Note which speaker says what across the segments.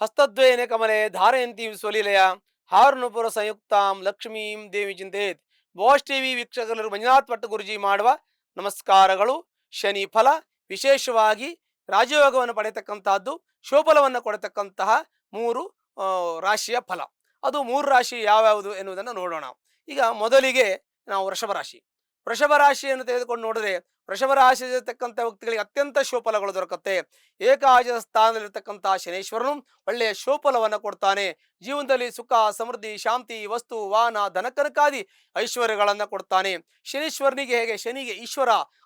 Speaker 1: ಹಸ್ತದ್ವಯನೆ ಕಮಲೆ ಧಾರಯಂತೀಂ ಸ್ವಲೀಲೆಯ ಹಾರ್ನುಪುರ ಸಂಯುಕ್ತಾಂ ಲಕ್ಷ್ಮೀಂ ದೇವಿ ಚಿಂತೇತ್. Boss TV ವೀಕ್ಷಕರು ಮಂಜುನಾಥ್ ಭಟ್ ಗುರುಜಿ ಮಾಡುವ ನಮಸ್ಕಾರಗಳು. ಶನಿ ಫಲ ವಿಶೇಷವಾಗಿ ರಾಜಯೋಗವನ್ನು ಪಡೆಯತಕ್ಕಂತಹದ್ದು, ಶೋಫಲವನ್ನು ಕೊಡತಕ್ಕಂತಹ ಮೂರು ರಾಶಿಯ ಫಲ. ಅದು ಮೂರು ರಾಶಿ ಯಾವ್ಯಾವುದು ಎನ್ನುವುದನ್ನು ನೋಡೋಣ. ಈಗ ಮೊದಲಿಗೆ ನಾವು ವೃಷಭ ರಾಶಿ. ವೃಷಭ ರಾಶಿಯನ್ನು ತೆಗೆದುಕೊಂಡು ನೋಡಿದ್ರೆ, ವೃಷಭ ರಾಶಿಯಲ್ಲಿರ್ತಕ್ಕಂಥ ವ್ಯಕ್ತಿಗಳಿಗೆ ಅತ್ಯಂತ ಶೋಫಲಗಳು ದೊರಕುತ್ತೆ. ಏಕಾದಶ ಸ್ಥಾನದಲ್ಲಿರ್ತಕ್ಕಂತಹ ಶನೇಶ್ವರನು ಒಳ್ಳೆಯ ಶೋಫಲವನ್ನು ಕೊಡ್ತಾನೆ. ಜೀವನದಲ್ಲಿ ಸುಖ, ಸಮೃದ್ಧಿ, ಶಾಂತಿ, ವಸ್ತು, ವಾಹನ, ಧನಕನಕಾದಿ ಐಶ್ವರ್ಯಗಳನ್ನು ಕೊಡ್ತಾನೆ. ಶನೀಶ್ವರನಿಗೆ ಹೇಗೆ ಶನಿಗೆ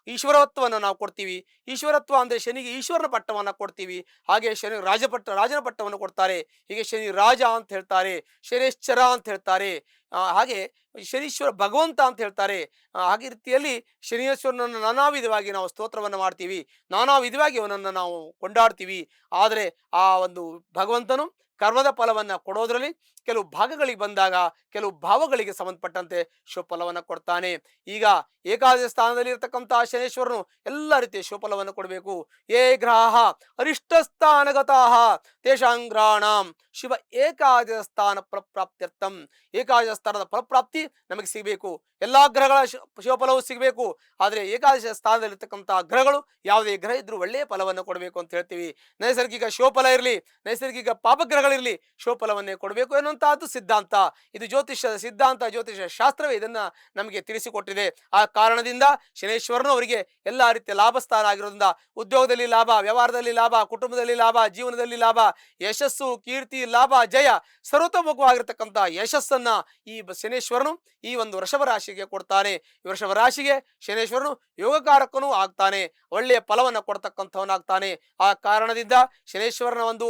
Speaker 1: ಈಶ್ವರತ್ವವನ್ನು ನಾವು ಕೊಡ್ತೀವಿ. ಈಶ್ವರತ್ವ ಅಂದರೆ ಶನಿಗೆ ಈಶ್ವರನ ಪಟ್ಟವನ್ನು ಕೊಡ್ತೀವಿ. ಹಾಗೆ ಶನಿ ರಾಜನ ಪಟ್ಟವನ್ನು ಕೊಡ್ತಾರೆ. ಹೀಗೆ ಶನಿ ರಾಜ ಅಂತ ಹೇಳ್ತಾರೆ, ಶನೇಶ್ಚರ ಅಂತ ಹೇಳ್ತಾರೆ, ಹಾಗೆ ಶನೀಶ್ವರ ಭಗವಂತ ಅಂತ ಹೇಳ್ತಾರೆ. ಹಾಗೆ ರೀತಿಯಲ್ಲಿ ಶನೀಶ್ವರನನ್ನು ನಾನಾ ವಿಧವಾಗಿ ನಾವು ಸ್ತೋತ್ರವನ್ನು ಮಾಡ್ತೀವಿ, ನಾನಾ ವಿಧವಾಗಿ ಅವನನ್ನು ನಾವು ಕೊಂಡಾಡ್ತೀವಿ. ಆದರೆ ಆ ಒಂದು ಭಗವಂತನು ಕರ್ಮದ ಫಲವನ್ನು ಕೊಡೋದ್ರಲ್ಲಿ ಕೆಲವು ಭಾಗಗಳಿಗೆ ಬಂದಾಗ ಕೆಲವು ಭಾವಗಳಿಗೆ ಸಂಬಂಧಪಟ್ಟಂತೆ ಶುಭಫಲವನ್ನು ಕೊಡ್ತಾನೆ. ಈಗ ಏಕಾದಶ ಸ್ಥಾನದಲ್ಲಿ ಇರತಕ್ಕಂತಹ ಶನೇಶ್ವರನು ಎಲ್ಲ ರೀತಿಯ ಶುಭಫಲವನ್ನು ಕೊಡಬೇಕು. ಏ ಗ್ರಹ ಅರಿಷ್ಟ ಸ್ಥಾನಗತಃ ತೇಷಾಂಗ್ರಾಣಾಂ ಶಿವ ಏಕಾದಶ ಸ್ಥಾನ ಫಲಪ್ರಾಪ್ತ್ಯರ್ಥಂ. ಏಕಾದಶ ಸ್ಥಾನದ ಫಲಪ್ರಾಪ್ತಿ ನಮಗೆ ಸಿಗಬೇಕು, ಎಲ್ಲಾ ಗ್ರಹಗಳ ಶಿವಫಲವು ಸಿಗಬೇಕು. ಆದರೆ ಏಕಾದಶ ಸ್ಥಾನದಲ್ಲಿರ್ತಕ್ಕಂತಹ ಗ್ರಹಗಳು ಯಾವುದೇ ಗ್ರಹ ಇದ್ರೂ ಒಳ್ಳೆಯ ಫಲವನ್ನು ಕೊಡಬೇಕು ಅಂತ ಹೇಳ್ತೀವಿ. ನೈಸರ್ಗಿಕ ಶಿವಫಲ ಇರಲಿ, ನೈಸರ್ಗಿಕ ಪಾಪಗ್ರಹಗಳಿರಲಿ, ಶಿವಫಲವನ್ನೇ ಕೊಡಬೇಕು ಎನ್ನುವಂತಹದ್ದು ಸಿದ್ಧಾಂತ. ಇದು ಜ್ಯೋತಿಷ್ಯದ ಸಿದ್ಧಾಂತ, ಜ್ಯೋತಿಷ್ಯ ಶಾಸ್ತ್ರವೇ ಇದನ್ನ ನಮಗೆ ತಿಳಿಸಿಕೊಟ್ಟಿದೆ. ಆ ಕಾರಣದಿಂದ ಶನೇಶ್ವರನು ಅವರಿಗೆ ಎಲ್ಲಾ ರೀತಿಯ ಲಾಭ ಸ್ಥಾನ ಆಗಿರೋದ್ರಿಂದ ಉದ್ಯೋಗದಲ್ಲಿ ಲಾಭ, ವ್ಯವಹಾರದಲ್ಲಿ ಲಾಭ, ಕುಟುಂಬದಲ್ಲಿ ಲಾಭ, ಜೀವನದಲ್ಲಿ ಲಾಭ, ಯಶಸ್ಸು, ಕೀರ್ತಿ, ಲಾಭ, ಜಯ, ಸರ್ವತೋಮುಖವಾಗಿರ್ತಕ್ಕಂಥ ಯಶಸ್ಸನ್ನ ಈ ಶನೇಶ್ವರನು ಈ ಒಂದು ವೃಷಭ ರಾಶಿಗೆ ಕೊಡ್ತಾನೆ. ಈ ವೃಷಭ ರಾಶಿಗೆ ಶನೇಶ್ವರನು ಯೋಗಕಾರಕನೂ ಆಗ್ತಾನೆ, ಒಳ್ಳೆಯ ಫಲವನ್ನು ಕೊಡ್ತಕ್ಕಂಥವನಾಗ್ತಾನೆ. ಆ ಕಾರಣದಿಂದ ಶನೇಶ್ವರನ ಒಂದು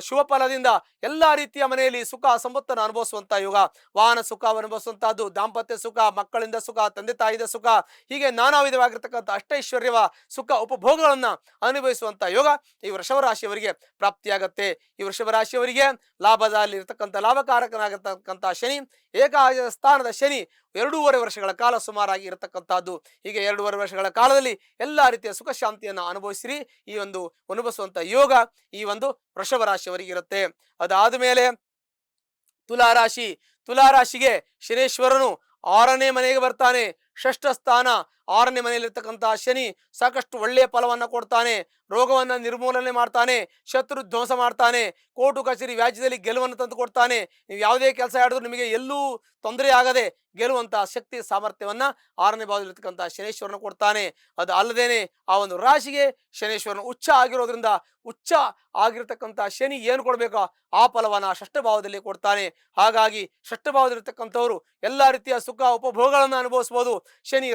Speaker 1: ಶುಭ ಫಲದಿಂದ ಎಲ್ಲಾ ರೀತಿಯ ಮನೆಯಲ್ಲಿ ಸುಖ ಸಂಪತ್ತನ್ನು ಅನುಭವಿಸುವಂತಹ ಯೋಗ, ವಾಹನ ಸುಖ ಅನುಭವಿಸುವಂತಹದ್ದು, ದಾಂಪತ್ಯ ಸುಖ, ಮಕ್ಕಳಿಂದ ಸುಖ, ತಂದೆ ತಾಯಿದ ಸುಖ, ಹೀಗೆ ನಾನಾ ವಿಧವಾಗಿರ್ತಕ್ಕಂಥ ಅಷ್ಟೈಶ್ವರ್ಯವ ಸುಖ ಉಪಭೋಗಗಳನ್ನ ಅನುಭವಿಸುವಂತಹ ಯೋಗ ಈ ವೃಷಭ ರಾಶಿಯವರಿಗೆ ಪ್ರಾಪ್ತಿಯಾಗತ್ತೆ. ಈ ವೃಷಭ ರಾಶಿಯವರಿಗೆ ಲಾಭದಲ್ಲಿ ಇರತಕ್ಕಂಥ ಲಾಭಕಾರಕನಾಗಿರ್ತಕ್ಕಂಥ ಶನಿ, ಏಕಾದಶ ಸ್ಥಾನದ ಶನಿ 2.5 ವರ್ಷಗಳ ಕಾಲ ಸುಮಾರಾಗಿ ಇರತಕ್ಕಂತಹದ್ದು. ಹೀಗೆ 2.5 ವರ್ಷಗಳ ಕಾಲದಲ್ಲಿ ಎಲ್ಲಾ ರೀತಿಯ ಸುಖ ಶಾಂತಿಯನ್ನು ಅನುಭವಿಸಿರಿ ಈ ಒಂದು ಅನುಭವಿಸುವಂತ ಯೋಗ ಈ ಒಂದು ವೃಷಭ ರಾಶಿಯವರಿಗೆ ಇರುತ್ತೆ. ಅದಾದ ಮೇಲೆ ತುಲಾರಾಶಿ. ತುಲಾರಾಶಿಗೆ ಶನೇಶ್ವರನು 6ನೇ ಮನೆಗೆ ಬರ್ತಾನೆ. ಷಷ್ಠ ಸ್ಥಾನ 6ನೇ ಮನೆಯಲ್ಲಿರ್ತಕ್ಕಂತಹ ಶನಿ ಸಾಕಷ್ಟು ಒಳ್ಳೆಯ ಫಲವನ್ನ ಕೊಡ್ತಾನೆ, ರೋಗವನ್ನ ನಿರ್ಮೂಲನೆ ಮಾಡ್ತಾನೆ, ಶತ್ರು ಧ್ವಂಸ ಮಾಡ್ತಾನೆ, ಕೋರ್ಟು ಕಚೇರಿ ವ್ಯಾಜ್ಯದಲ್ಲಿ ಗೆಲುವನ್ನು ತಂದು ಕೊಡ್ತಾನೆ. ನೀವು ಯಾವುದೇ ಕೆಲಸ ಮಾಡಿದ್ರು ನಿಮಗೆ ಎಲ್ಲೂ ತೊಂದರೆ ಆಗದೆ ಗೆಲ್ಲುವಂತಹ ಶಕ್ತಿ ಸಾಮರ್ಥ್ಯವನ್ನ 6ನೇ ಭಾವದಲ್ಲಿರ್ತಕ್ಕಂತಹ ಶನೇಶ್ವರನ ಕೊಡ್ತಾನೆ. ಅದು ಅಲ್ಲದೇನೆ ಆ ಒಂದು ರಾಶಿಗೆ ಶನೇಶ್ವರನ ಉಚ್ಚ ಆಗಿರೋದ್ರಿಂದ ಉಚ್ಚ ಆಗಿರ್ತಕ್ಕಂತಹ ಶನಿ ಏನು ಕೊಡ್ಬೇಕೋ ಆ ಫಲವನ್ನ ಷಷ್ಠ ಭಾವದಲ್ಲಿ ಕೊಡ್ತಾನೆ. ಹಾಗಾಗಿ ಷಷ್ಠ ಭಾವದಲ್ಲಿರ್ತಕ್ಕಂಥವ್ರು ಎಲ್ಲಾ ರೀತಿಯ ಸುಖ ಉಪಭೋಗಗಳನ್ನು ಅನುಭವಿಸಬಹುದು. ಶನಿ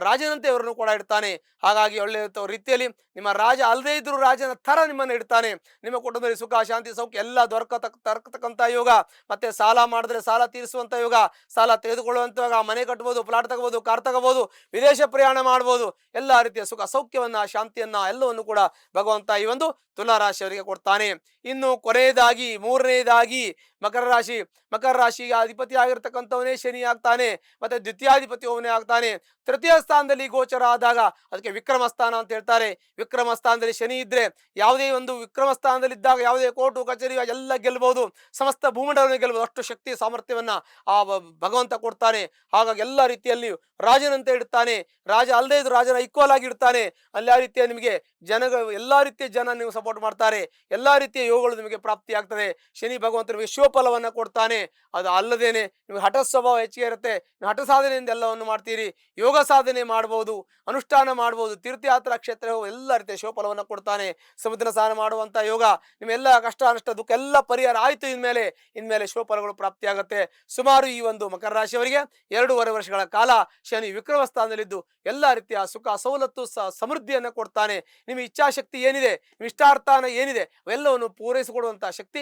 Speaker 1: ರಾಜನಂತೆ ಅವರನ್ನು ಕೂಡ ಇಡ್ತಾನೆ. ಹಾಗಾಗಿ ಒಳ್ಳೆಯ ರೀತಿಯಲ್ಲಿ ನಿಮ್ಮ ರಾಜ ಅಲ್ಲದೇ ಇದ್ರು ರಾಜನ ತರ ನಿಮ್ಮನ್ನು ಇಡ್ತಾನೆ. ನಿಮ್ಮ ಕುಟುಂಬದಲ್ಲಿ ಸುಖ ಶಾಂತಿ ಸೌಖ್ಯ ಎಲ್ಲ ದೊರಕತಕ್ಕಂತ ಯೋಗ, ಮತ್ತೆ ಸಾಲ ಮಾಡಿದ್ರೆ ಸಾಲ ತೀರಿಸುವಂತ ಯೋಗ, ಸಾಲ ತೆಗೆದುಕೊಳ್ಳುವಂತ ಯೋಗ, ಮನೆ ಕಟ್ಟಬಹುದು, ಪ್ಲಾಟ್ ತಗೋಬಹುದು, ಕಾರ್ ತಗೋಬಹುದು, ವಿದೇಶ ಪ್ರಯಾಣ ಮಾಡಬಹುದು, ಎಲ್ಲಾ ರೀತಿಯ ಸುಖ ಸೌಖ್ಯವನ್ನ ಶಾಂತಿಯನ್ನ ಎಲ್ಲವನ್ನು ಕೂಡ ಭಗವಂತ ಈ ಒಂದು ತುಲಾ ರಾಶಿಯವರಿಗೆ ಕೊಡ್ತಾನೆ. ಇನ್ನು ಕೊನೆಯದಾಗಿ 3ನೇದಾಗಿ ಮಕರ ರಾಶಿ. ಮಕರ ರಾಶಿಗೆ ಅಧಿಪತಿ ಆಗಿರ್ತಕ್ಕಂಥವನೇ ಶನಿ ಆಗ್ತಾನೆ, ಮತ್ತೆ ದ್ವಿತೀಯಾಧಿಪತಿ ಅವನೇ ಆಗ್ತಾನೆ. ತೃತೀಯ ಸ್ಥಾನದಲ್ಲಿ ಗೋಚರ ಆದಾಗ ಅದಕ್ಕೆ ವಿಕ್ರಮ ಸ್ಥಾನ ಅಂತ ಹೇಳ್ತಾರೆ. ವಿಕ್ರಮ ಸ್ಥಾನದಲ್ಲಿ ಶನಿ ಇದ್ರೆ ಯಾವುದೇ ಒಂದು ವಿಕ್ರಮ ಸ್ಥಾನದಲ್ಲಿ ಇದ್ದಾಗ ಯಾವುದೇ ಕೋರ್ಟು ಕಚೇರಿ ಎಲ್ಲ ಗೆಲ್ಲಬಹುದು, ಸಮಸ್ತ ಭೂಮಂಡಲವನ್ನು ಗೆಲ್ಲಬಹುದು, ಅಷ್ಟು ಶಕ್ತಿ ಸಾಮರ್ಥ್ಯವನ್ನ ಆ ಭಗವಂತ ಕೊಡ್ತಾನೆ. ಹಾಗಾಗಿ ಎಲ್ಲ ರೀತಿಯಲ್ಲಿಯೂ ರಾಜನಂತೆ ಇಡ್ತಾನೆ. ರಾಜ ಅಲ್ಲದೆ ಇದ್ರು ರಾಜನ ಈಕ್ವಲ್ ಆಗಿ ಇಡ್ತಾನೆ. ಅಲ್ಲಿ ಆ ರೀತಿಯ ನಿಮಗೆ ಎಲ್ಲಾ ರೀತಿಯ ಜನ ನೀವು ಸಪೋರ್ಟ್ ಮಾಡ್ತಾರೆ, ಎಲ್ಲಾ ರೀತಿಯ ಯೋಗಗಳು ನಿಮಗೆ ಪ್ರಾಪ್ತಿ ಆಗ್ತದೆ. ಶನಿ ಭಗವಂತ ನಿಮಗೆ ಶಿವಫಲವನ್ನ ಕೊಡ್ತಾನೆ. ಅದು ಅಲ್ಲದೇನೆ ನಿಮಗೆ ಹಠ ಸ್ವಭಾವ ಹೆಚ್ಚಿಗೆ ಇರುತ್ತೆ, ನೀವು ಹಠ ಸಾಧನೆಯಿಂದ ಎಲ್ಲವನ್ನು ಮಾಡ್ತೀರಿ, ಯೋಗ ಸಾಧನೆ ಮಾಡಬಹುದು, ಅನುಷ್ಠಾನ ಮಾಡಬಹುದು, ತೀರ್ಥಯಾತ್ರಾ ಕ್ಷೇತ್ರ ಎಲ್ಲ ರೀತಿಯ ಶಿವಫಲವನ್ನ ಕೊಡ್ತಾನೆ. ಸಮುದ್ರ ಸ್ನಾನ ಮಾಡುವಂತ ಯೋಗ, ನಿಮ್ಮೆಲ್ಲ ಕಷ್ಟ ನಷ್ಟ ದುಃಖ ಎಲ್ಲ ಪರಿಹಾರ ಆಯ್ತು. ಇನ್ಮೇಲೆ ಶಿವಫಲಗಳು ಪ್ರಾಪ್ತಿಯಾಗುತ್ತೆ. ಸುಮಾರು ಈ ಒಂದು ಮಕರ ರಾಶಿಯವರಿಗೆ 2.5 ವರ್ಷಗಳ ಕಾಲ ಶನಿ ವಿಕ್ರಮ ಸ್ಥಾನದಲ್ಲಿದ್ದು ಎಲ್ಲಾ ರೀತಿಯ ಸುಖ ಸವಲತ್ತು ಸಮೃದ್ಧಿಯನ್ನು ಕೊಡ್ತಾನೆ. ನಿಮ್ಮ ಇಚ್ಛಾಶಕ್ತಿ ಏನಿದೆ, ನಿಮ್ಮ ಇಷ್ಟಾರ್ಥಾನ ಏನಿದೆ ಅವೆಲ್ಲವನ್ನು ಪೂರೈಸಿಕೊಳ್ಳುವಂತಹ ಶಕ್ತಿ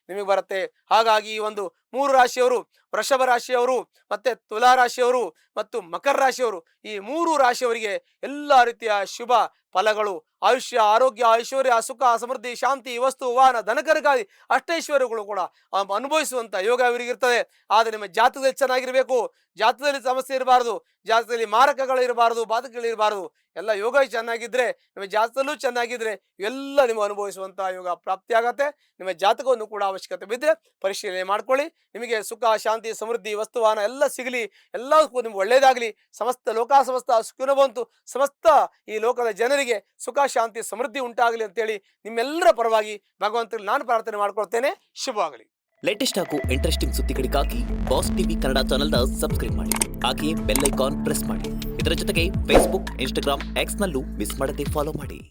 Speaker 1: ನಿಮಗೆ ಬರುತ್ತೆ. ಹಾಗಾಗಿ ಈ ಒಂದು ಮೂರು ರಾಶಿಯವರು, ವೃಷಭ ರಾಶಿಯವರು, ಮತ್ತೆ ತುಲಾ ರಾಶಿಯವರು ಮತ್ತು ಮಕರ ರಾಶಿಯವರು, ಈ ಮೂರು ರಾಶಿಯವರಿಗೆ ಎಲ್ಲ ರೀತಿಯ ಶುಭ ಫಲಗಳು, ಆಯುಷ್ಯ, ಆರೋಗ್ಯ, ಐಶ್ವರ್ಯ, ಸುಖ, ಸಮೃದ್ಧಿ, ಶಾಂತಿ, ವಸ್ತು, ವಾಹನ, ಧನಕರಕಾದಿ ಅಷ್ಟೈಶ್ವರ್ಯಗಳು ಕೂಡ ಅನುಭವಿಸುವಂತ ಯೋಗ ಇವರಿಗಿರ್ತದೆ. ಆದರೆ ನಿಮ್ಮ ಜಾತಕದಲ್ಲಿ ಚೆನ್ನಾಗಿರ್ಬೇಕು, ಜಾತಕದಲ್ಲಿ ಸಮಸ್ಯೆ ಇರಬಾರ್ದು, ಜಾತಕದಲ್ಲಿ ಮಾರಕಗಳು ಇರಬಾರ್ದು, ಬಾಧಕಗಳಿರಬಾರ್ದು. ಎಲ್ಲ ಯೋಗ ಚೆನ್ನಾಗಿದ್ರೆ, ನಿಮ್ಮ ಜಾತಕದಲ್ಲೂ ಚೆನ್ನಾಗಿದ್ರೆ ಎಲ್ಲ ನೀವು ಅನುಭವಿಸುವಂತಹ ಯೋಗ ಪ್ರಾಪ್ತಿಯಾಗತ್ತೆ. ನಿಮ್ಮ ಜಾತಕವನ್ನು ಕೂಡ ಅವಶ್ಯಕತೆ ಬಿದ್ದರೆ ಪರಿಶೀಲನೆ ಮಾಡ್ಕೊಳ್ಳಿ. ನಿಮಗೆ ಸುಖ, ಶಾಂತಿ, ಸಮೃದ್ಧಿ, ವಸ್ತುವಾಹನ ಎಲ್ಲ ಸಿಗಲಿ, ಎಲ್ಲದಕ್ಕೂ ನಿಮ್ಗೆ ಒಳ್ಳೇದಾಗಲಿ. ಸಮಸ್ತ ಲೋಕ ಸಮಸ್ತ ಸುಖಿನೋ ಭವಂತು. ಸಮಸ್ತ ಈ ಲೋಕದ ಜನರಿಗೆ ಸುಖ, ಶಾಂತಿ, ಸಮೃದ್ಧಿ ಉಂಟಾಗಲಿ ಅಂತೇಳಿ ನಿಮ್ಮೆಲ್ಲರ ಪರವಾಗಿ ಭಗವಂತನಲ್ಲಿ ನಾನು ಪ್ರಾರ್ಥನೆ ಮಾಡ್ಕೊಳ್ತೇನೆ. ಶುಭವಾಗಲಿ.
Speaker 2: ಲೇಟೆಸ್ಟ್ ಹಾಗೂ ಇಂಟ್ರೆಸ್ಟಿಂಗ್ ಸುದ್ದಿಗಳಿಗಾಗಿ ಬಾಸ್ ಟಿವಿ ಕನ್ನಡ ಚಾನೆಲ್ನ ಸಬ್ಸ್ಕ್ರೈಬ್ ಮಾಡಿ. ಹಾಗೆಯೇ ಬೆಲ್ ಐಕಾನ್ ಪ್ರೆಸ್ ಮಾಡಿ. ಇದರ ಜೊತೆಗೆ ಫೇಸ್ಬುಕ್, ಇನ್ಸ್ಟಾಗ್ರಾಮ್, ಎಕ್ಸ್ನಲ್ಲೂ ಮಿಸ್ ಮಾಡದೆ ಫಾಲೋ ಮಾಡಿ.